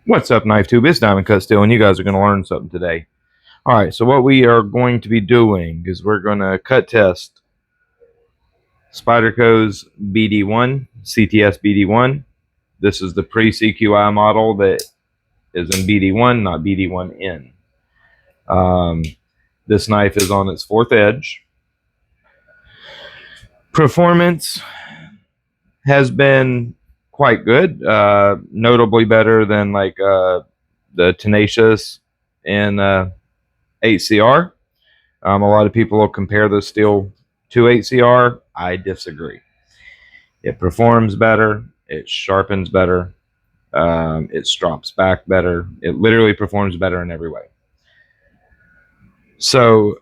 What's up, Knife Tube? It's Diamond Cut Steel, and you guys are going to learn something today. All right, so what we are going to be doing is we're going to cut test Spyderco's BD1, CTS-BD1. This is the pre-CQI model that is in BD1, not BD1N. This knife is on its fourth edge. Performance has been quite good, notably better than like the Tenacious and 8CR. A lot of people will compare the steel to 8CR. I disagree. It performs better. It sharpens better. It strops back better. It literally performs better in every way. So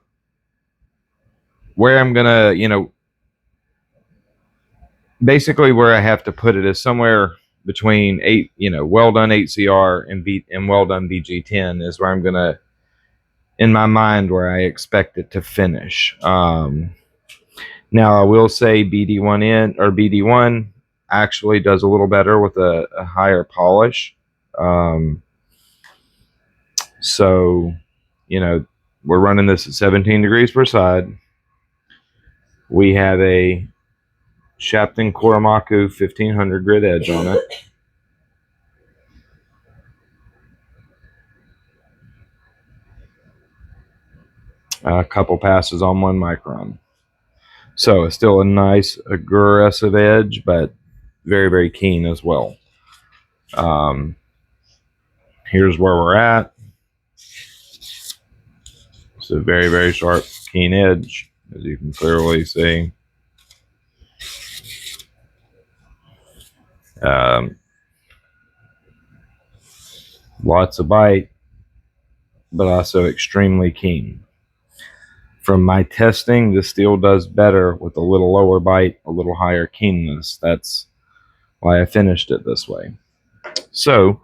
where I'm going to, basically where I have to put it is somewhere between well done 8CR and well done BG10 is where I'm going to, in my mind, where I expect it to finish. Now I will say BD1N or BD1 actually does a little better with a higher polish. So, we're running this at 17 degrees per side. We have a Shapton Koromaku 1500 grit edge on it. A couple passes on 1 micron. So it's still a nice aggressive edge, but very, very keen as well. Here's where we're at. It's a very, very sharp, keen edge, as you can clearly see. Lots of bite, but also extremely keen. From my testing, the steel does better with a little lower bite, a little higher keenness. That's why I finished it this way. So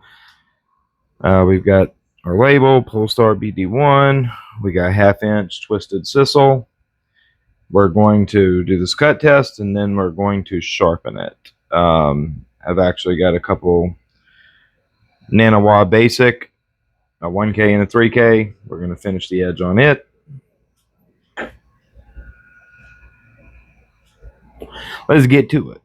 we've got our label, Polestar BD1. We got 1/2 inch twisted sisal. We're going to do this cut test, and then we're going to sharpen it. I've actually got a couple Nanawa Basic, a 1K and a 3K. We're going to finish the edge on it. Let's get to it.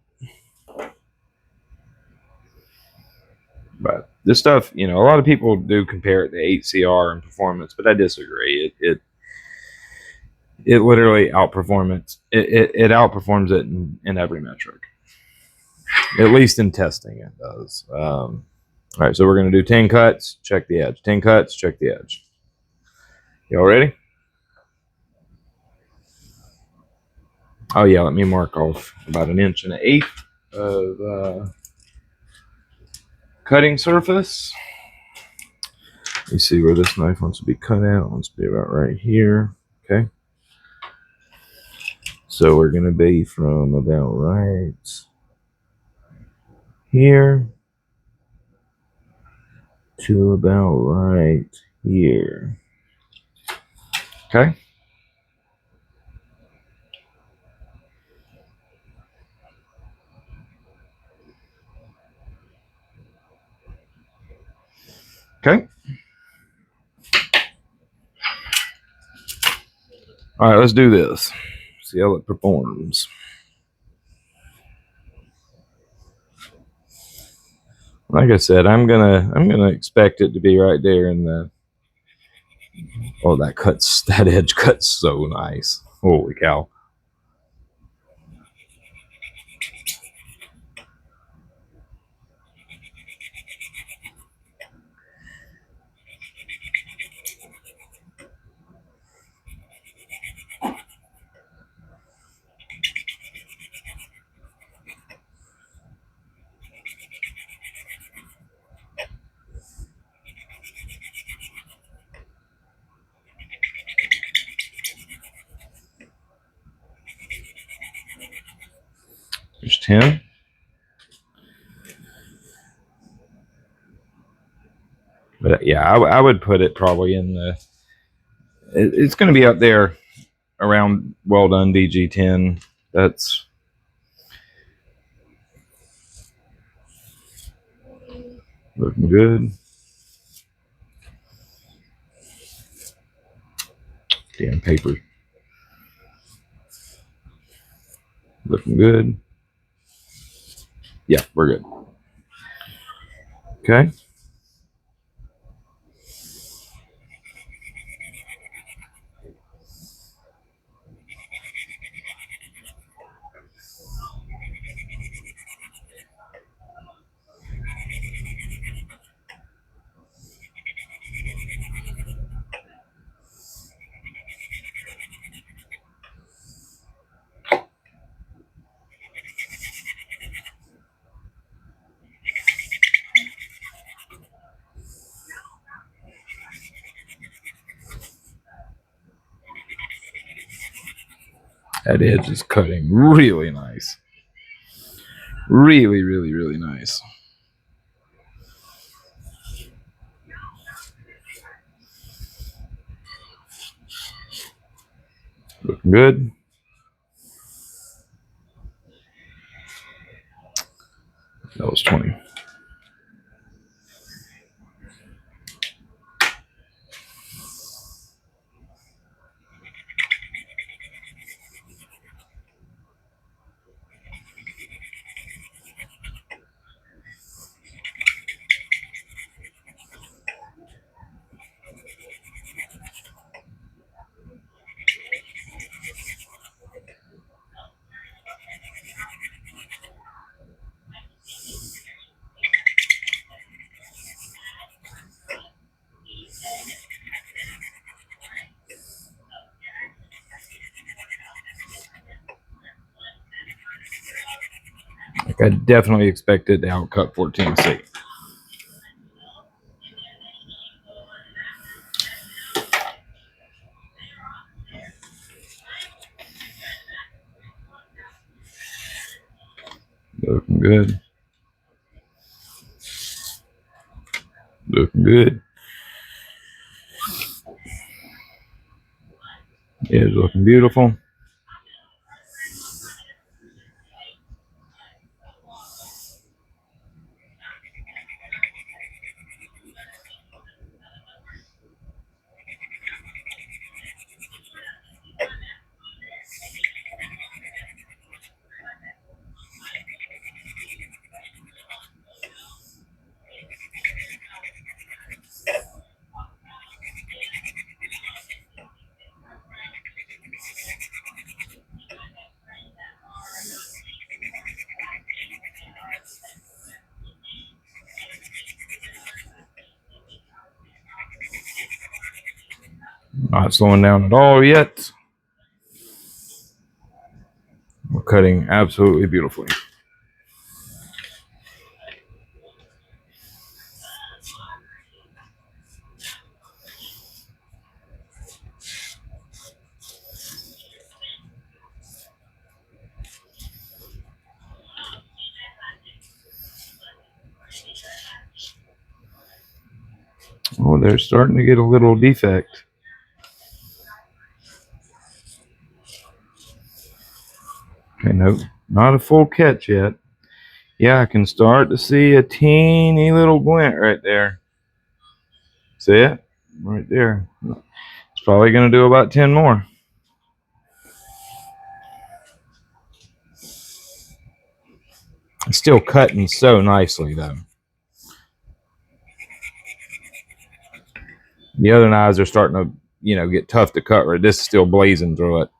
But this stuff, a lot of people do compare it to 8CR in performance, but I disagree. It literally outperforms it. It outperforms it in every metric. At least in testing, it does. All right, so we're going to do 10 cuts, check the edge. 10 cuts, check the edge. Y'all ready? Oh, yeah, let me mark off about 1 1/8 of cutting surface. You see where this knife wants to be cut out. It wants to be about right here. Okay. So we're going to be from about right here to about right here. Okay. Okay. All right, let's do this. See how it performs. Like I said, I'm gonna expect it to be right there in the. Oh, that edge cuts so nice. Holy cow. There's 10. But yeah, I would put it probably in the. It's going to be up there around well done BG10. That's looking good. Damn paper. Looking good. Yeah, we're good. Okay. That edge is cutting really nice. Really, really, really nice. Looking good. That was 20. Like I definitely expected to outcut 14C. Looking good. Looking good. It's looking beautiful. Not slowing down at all yet. We're cutting absolutely beautifully. Oh, they're starting to get a little defect. Okay, nope, not a full catch yet. Yeah, I can start to see a teeny little glint right there. See it? Right there. It's probably going to do about 10 more. It's still cutting so nicely, though. The other knives are starting to, get tough to cut. Right, this is still blazing through it.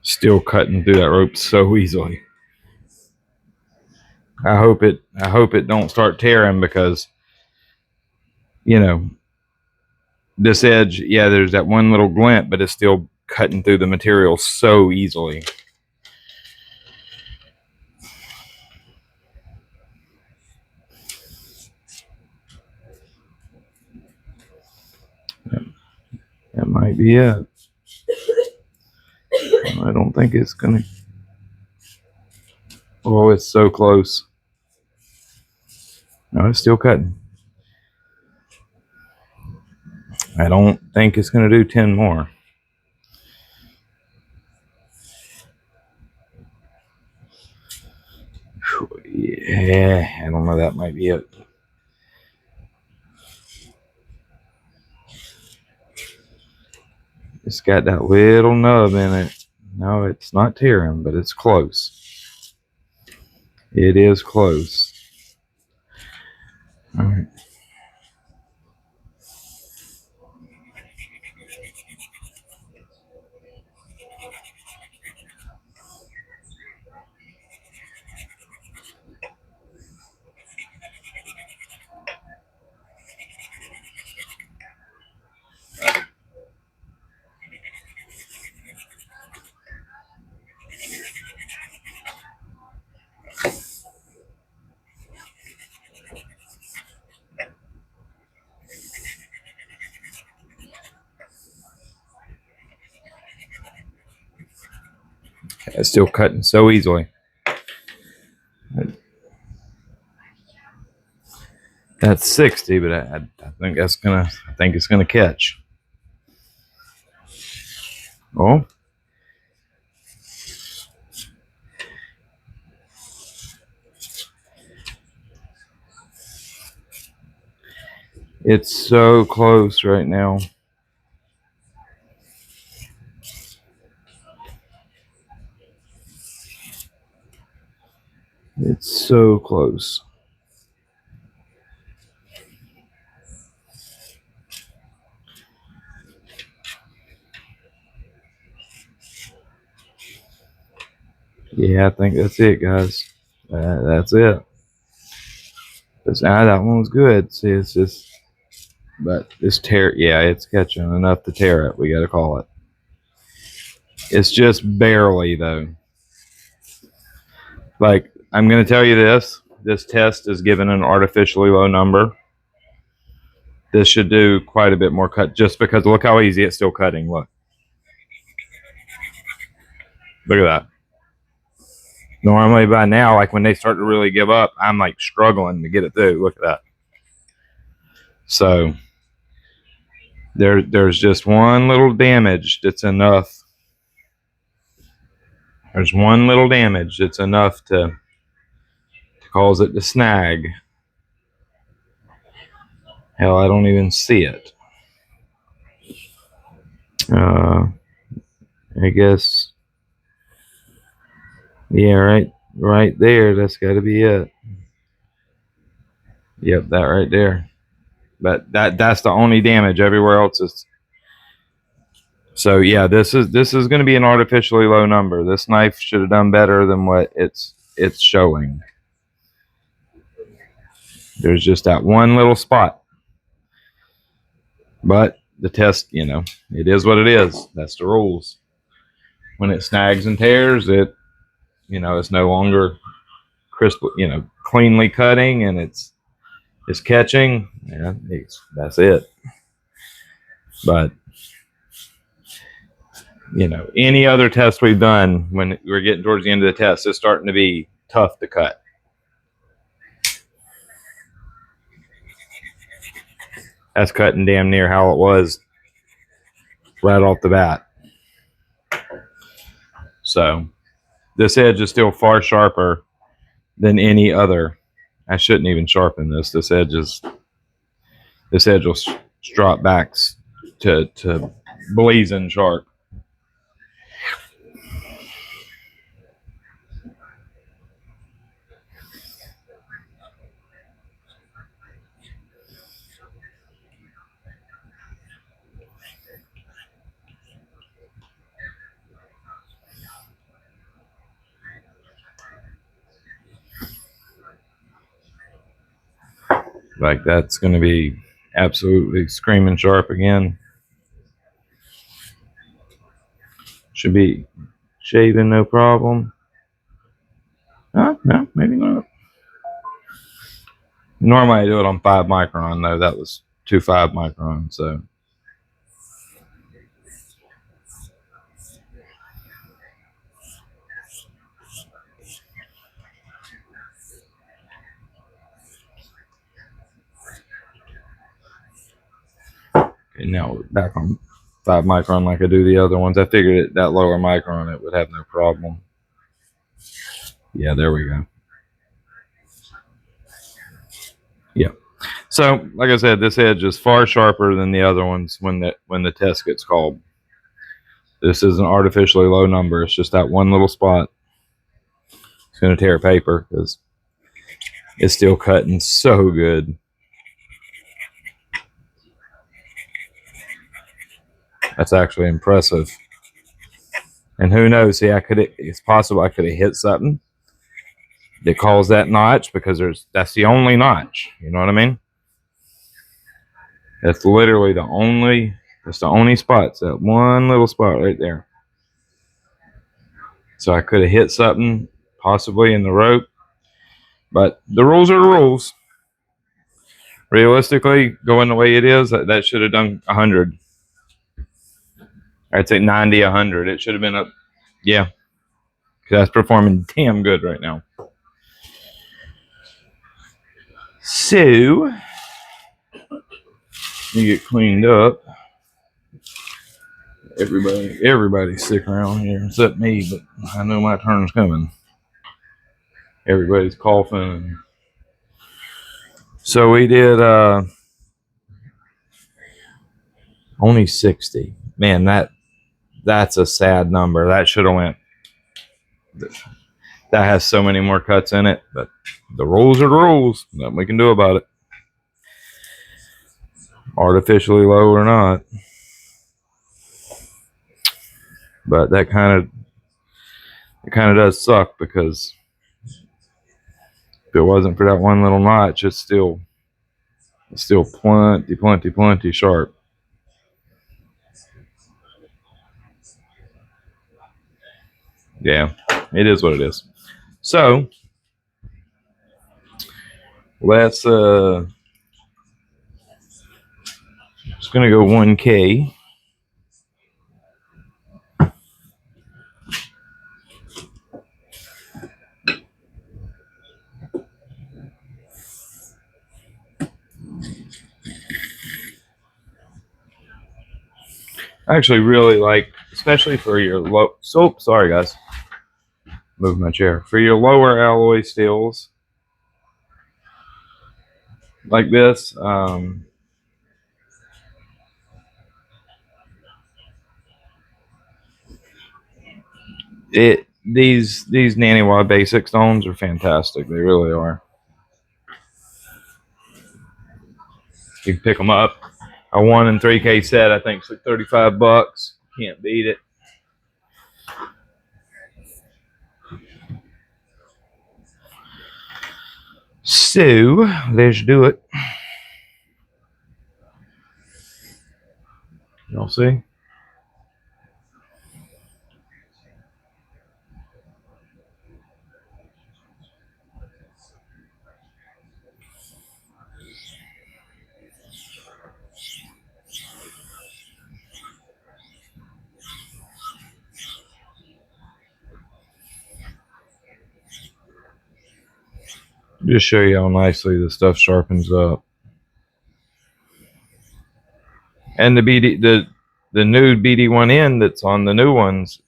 Still cutting through that rope so easily. I hope it don't start tearing because, this edge, yeah, there's that one little glint, but it's still cutting through the material so easily. That might be it. I don't think it's gonna. Oh, it's so close. No, it's still cutting. I don't think it's gonna do 10 more. Yeah, I don't know. That might be it. It's got that little nub in it. No, it's not tearing, but it's close. It is close. All right. It's still cutting so easily. That's 60, but I think that's gonna. I think it's gonna catch. Oh, it's so close right now. It's so close. Yeah, I think that's it, guys. That's it. That one was good. See, it's just, but this tear, yeah, it's catching enough to tear it. We got to call it. It's just barely, though. Like, I'm going to tell you this. This test is given an artificially low number. This should do quite a bit more cut just because look how easy it's still cutting. Look. Look at that. Normally by now, like when they start to really give up, I'm like struggling to get it through. Look at that. So there's just one little damage that's enough. There's one little damage that's enough to cause it to snag. Hell, I don't even see it. I guess, yeah, right there. That's got to be it. Yep, that right there. But that's the only damage. Everywhere else is. So yeah, this is going to be an artificially low number. This knife should have done better than what it's showing. There's just that one little spot. But the test, you know, it is what it is. That's the rules. When it snags and tears, it, you know, it's no longer crisp, you know, cleanly cutting, and it's catching. Yeah, that's it. But you know, any other test we've done, when we're getting towards the end of the test, it's starting to be tough to cut. That's cutting damn near how it was right off the bat. So this edge is still far sharper than any other. I shouldn't even sharpen this. This edge will drop back to blazing sharp. Like that's going to be absolutely screaming sharp again. Should be shaving no problem. No, maybe not. Normally I do it on 5 micron though. That was 2.5 micron. So And now we're back on 5 micron like I do the other ones. I figured that lower micron it would have no problem. Yeah, there we go. Yeah. So, like I said, this edge is far sharper than the other ones when the test gets called. This is an artificially low number. It's just that one little spot. It's going to tear paper because it's still cutting so good. That's actually impressive. And who knows? See, it's possible I could have hit something that caused that notch because that's the only notch. You know what I mean? That's literally the only spot. It's that one little spot right there. So I could have hit something possibly in the rope. But the rules are the rules. Realistically, going the way it is, that should have done 100. I'd say 90, 100. It should have been up. Yeah. Because that's performing damn good right now. So, you get cleaned up. Everybody's sick around here except me, but I know my turn's coming. Everybody's coughing. So we did only 60. Man, that's a sad number. That should have went. That has so many more cuts in it, but the rules are the rules. Nothing we can do about it. Artificially low or not. But that kind of does suck because if it wasn't for that one little notch, it's still plenty sharp. Yeah, it is what it is. So let's just gonna go 1K. I actually really like, especially for your low. So sorry guys, move my chair. For your lower alloy steels like this, these Nanny Wad basic stones are fantastic. They really are. You can pick them up. A 1 and 3K set, I think, it's like $35. Can't beat it. So let's do it. Y'all see? Just show you how nicely the stuff sharpens up. And the new BD1N that's on the new ones,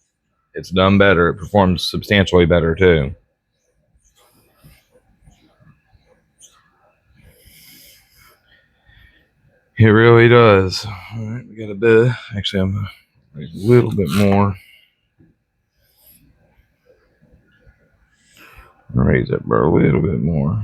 it's done better. It performs substantially better too. It really does. All right, we got a bit. Actually, I'm a little bit more. Raise that bar a little bit more.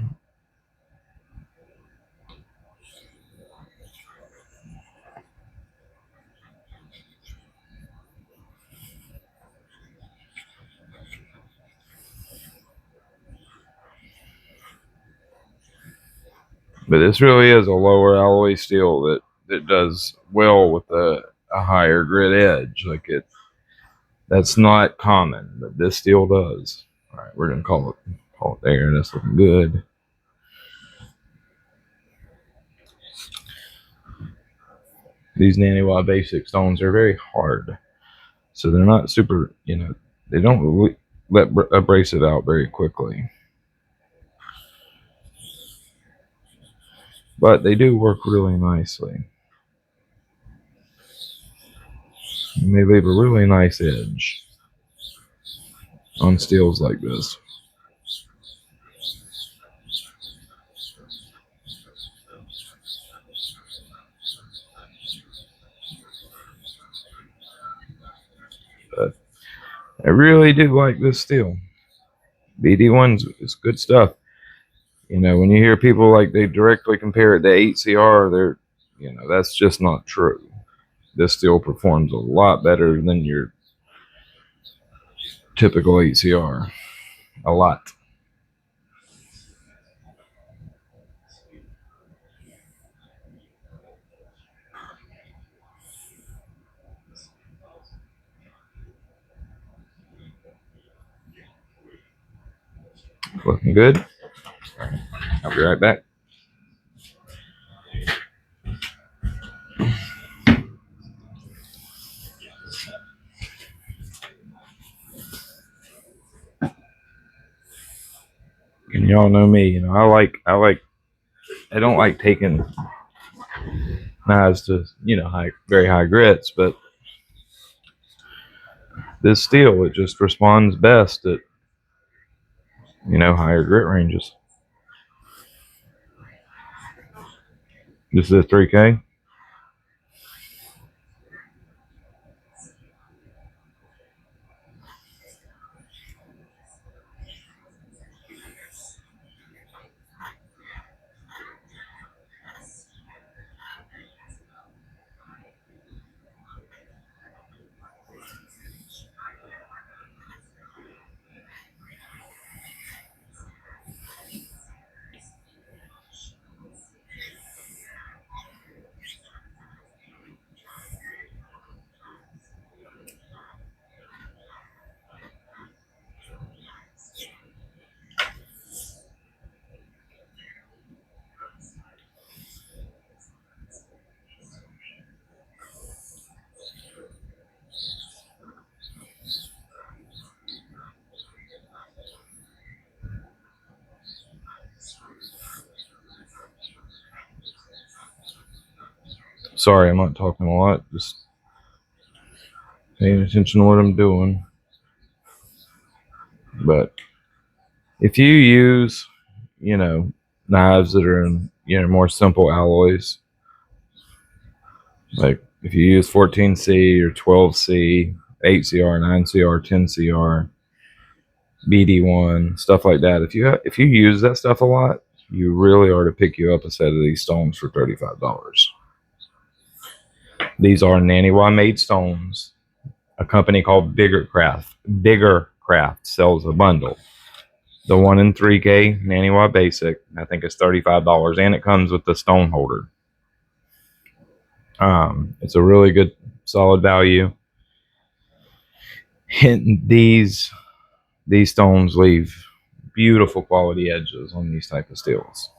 But this really is a lower alloy steel that does well with a higher grit edge. That's not common, but this steel does. All right, we're gonna call it there. That's looking good. These Naniwa basic stones are very hard, so they're not super. They don't really let abrasive it out very quickly, but they do work really nicely. And they leave a really nice edge on steels like this. But I really do like this steel. BD1 is good stuff. You know, when you hear people like they directly compare it to 8CR, they're, you know, that's just not true. This steel performs a lot better than your typical 8CR. A lot. Looking good. I'll be right back. And y'all know me, you know, I don't like taking knives to, you know, very high grits, but this steel, it just responds best at, you know, higher grit ranges. This is a 3K. Sorry, I'm not talking a lot. Just paying attention to what I'm doing. But if you use, you know, knives that are in, you know, more simple alloys, like if you use 14C or 12C, 8CR, 9CR, 10CR, BD1, stuff like that. If you use that stuff a lot, you really are to pick you up a set of these stones for $35. These are Naniwa made stones. A company called Bigger Craft sells a bundle. The 1 in 3K Naniwa Basic, I think it's $35, and it comes with the stone holder. It's a really good, solid value. And these stones leave beautiful quality edges on these type of steels.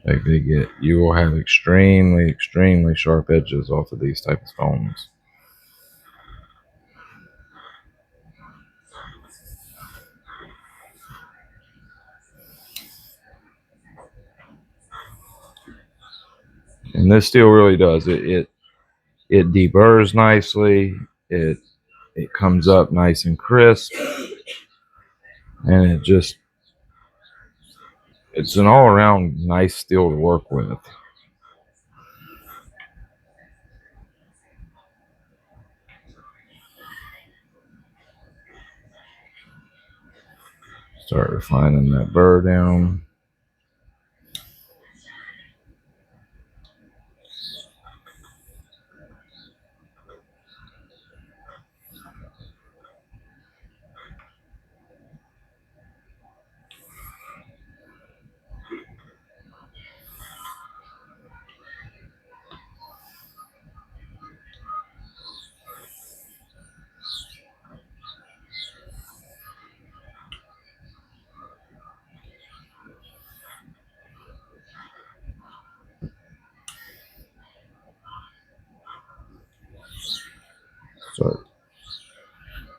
Like you will have extremely, extremely sharp edges off of these type of stones. And this steel really does it deburrs nicely. It comes up nice and crisp, and it's an all around nice steel to work with. Start refining that burr down. So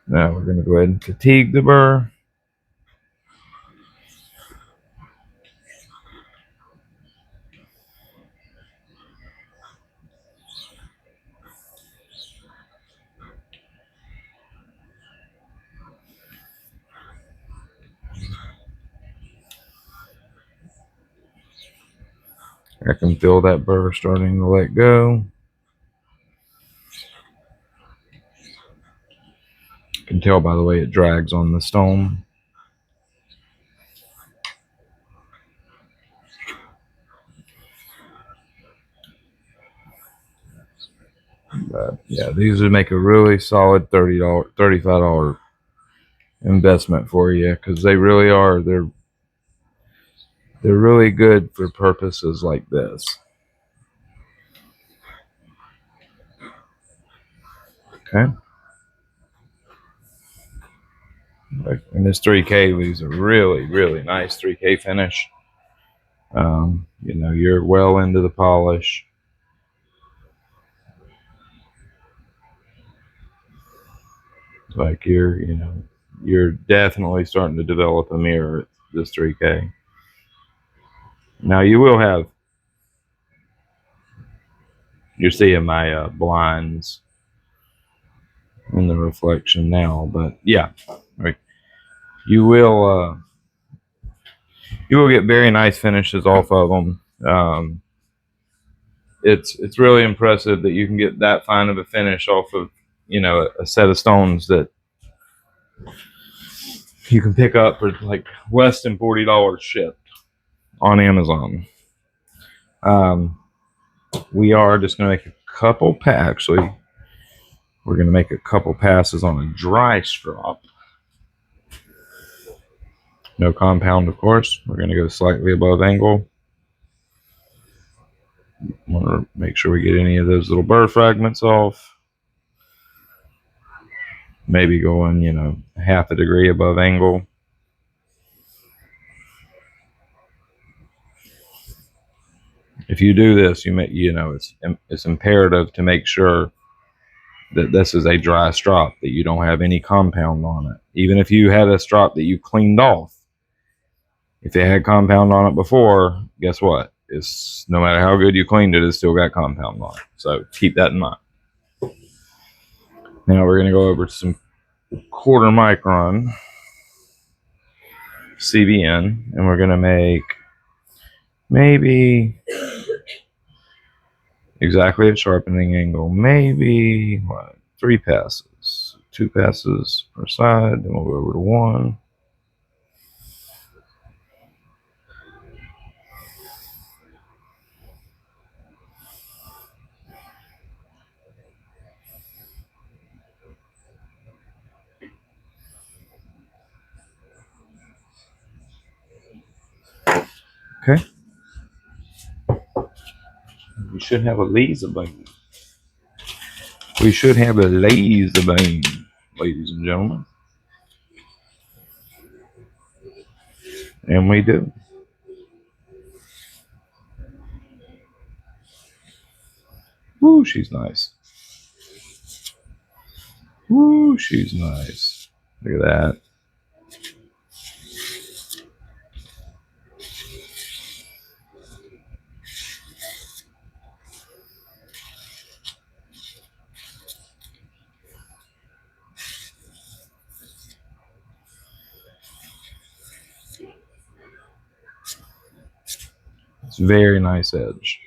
now we're going to go ahead and fatigue the burr. I can feel that burr starting to let go. You can tell by the way it drags on the stone. But yeah, these would make a really solid $30, $35 investment for you, because they really are. They're really good for purposes like this. Okay. And this 3K leaves a really, really nice 3K finish. You know, you're well into the polish. Like you're definitely starting to develop a mirror at this 3K. Now you will have, you're seeing my blinds in the reflection now, but yeah, right. You will get very nice finishes off of them. It's really impressive that you can get that fine of a finish off of, you know, a set of stones that you can pick up for like less than $40 shipped on Amazon. We are just going to make a couple actually we're going to make a couple passes on a dry strop. No compound, of course. We're going to go slightly above angle. Want to make sure we get any of those little burr fragments off. Maybe going, you know, half a degree above angle. If you do this, you know, it's imperative to make sure that this is a dry strop, that you don't have any compound on it. Even if you had a strop that you cleaned off, if it had compound on it before, guess what? It's no matter how good you cleaned it, it's still got compound on it. So keep that in mind. Now we're going to go over to some quarter micron CBN, and we're going to make maybe exactly at sharpening angle, maybe what, 3 passes, 2 passes per side, then we'll go over to 1. Okay. We should have a laser beam. We should have a laser beam, ladies and gentlemen. And we do. Woo, she's nice. Woo, she's nice. Look at that. It's a very nice edge.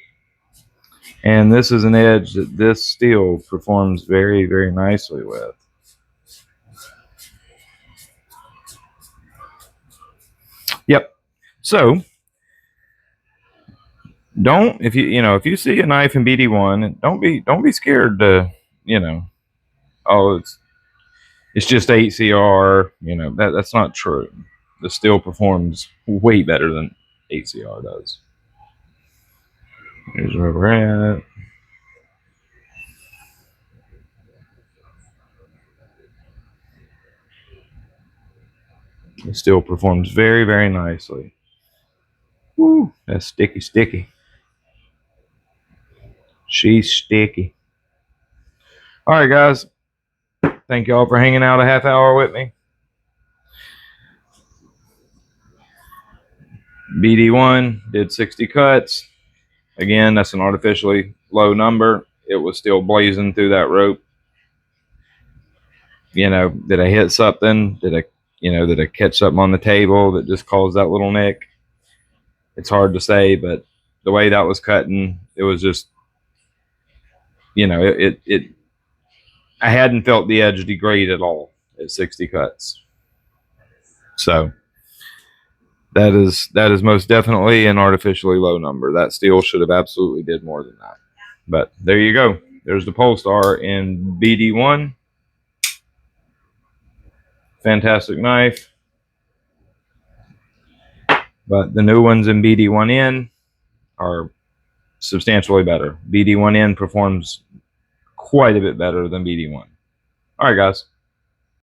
And this is an edge that this steel performs very, very nicely with. Yep. So don't, if you see a knife in BD1, don't be scared to, you know, oh, it's just 8CR, you know, that's not true. The steel performs way better than 8CR does. Here's where we're at. It still performs very, very nicely. Woo, that's sticky, sticky. She's sticky. All right, guys. Thank y'all for hanging out a half hour with me. BD1 did 60 cuts. Again, that's an artificially low number. It was still blazing through that rope. You know, did I hit something? Did I catch something on the table that just caused that little nick? It's hard to say, but the way that was cutting, it was just, you know, I hadn't felt the edge degrade at all at 60 cuts. So that is most definitely an artificially low number. That steel should have absolutely did more than that. But there you go. There's the Polestar in BD1. Fantastic knife. But the new ones in BD1N are substantially better. BD1N performs quite a bit better than BD1. All right, guys.